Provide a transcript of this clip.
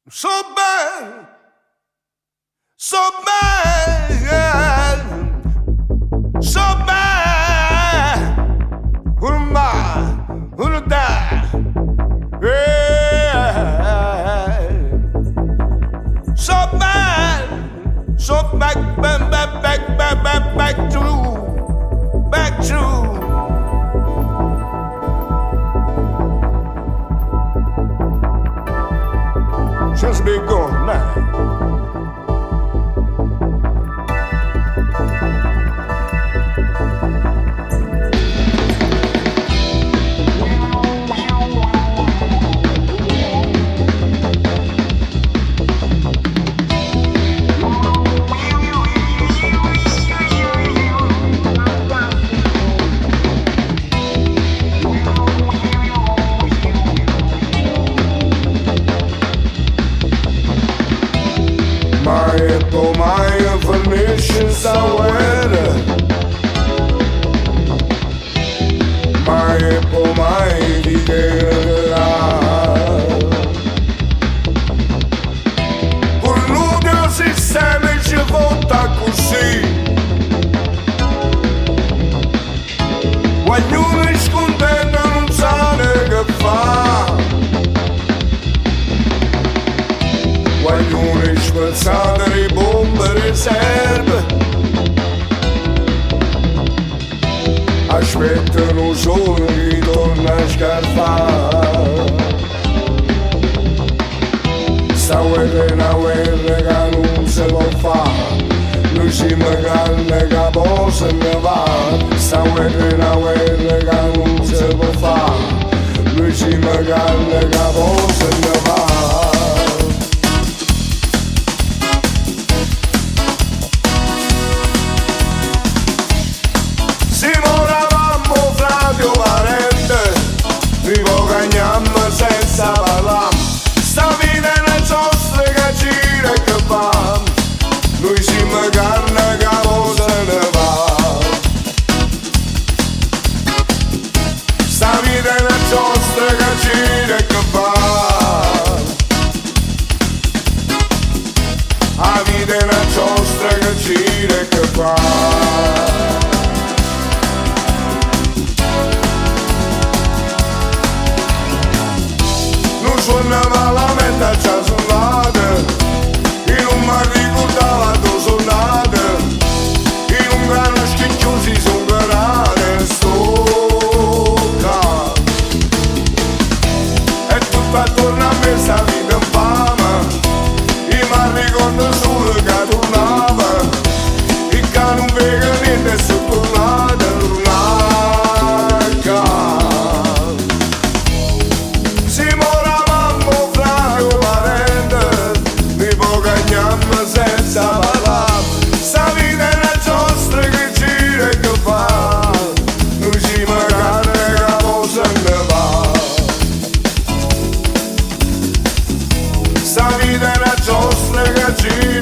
So bad, so bad, so bad. Who am I? Who to die? Yeah. So bad, so back to. Just be going now. Mai fornisce sauere, mai digerà. Con l'uno sistema ci vota così, ognuno è scontento, non sa che fa. Ognuno è spezzato di bombe riserve, aspettano solo che torna a scarpare. Sta guerra è una guerra che non si può fare, noi siamo carne che possa ne va. Sta guerra è una guerra che non si può fare, noi siamo carne che possa ne va. Senza parlare, sta vita è una giostra che gira e che va, noi siamo carne che se ne va. Sta vita è una giostra che gira e che va, la vita è una giostra che gira e che va. Suonava la mente già suonata, in un mar ricordava tu suonata, in un grano schicchio si sono garate stocca. E tutto attorno a me sta vita in fama, io mi ricordo solo che tornava, e che non vedo niente e sono tornata a senza parlare, sta vita è una giostra che gira e che fa, noi siamo carne che posa ne va. Sta vita è una giostra che gira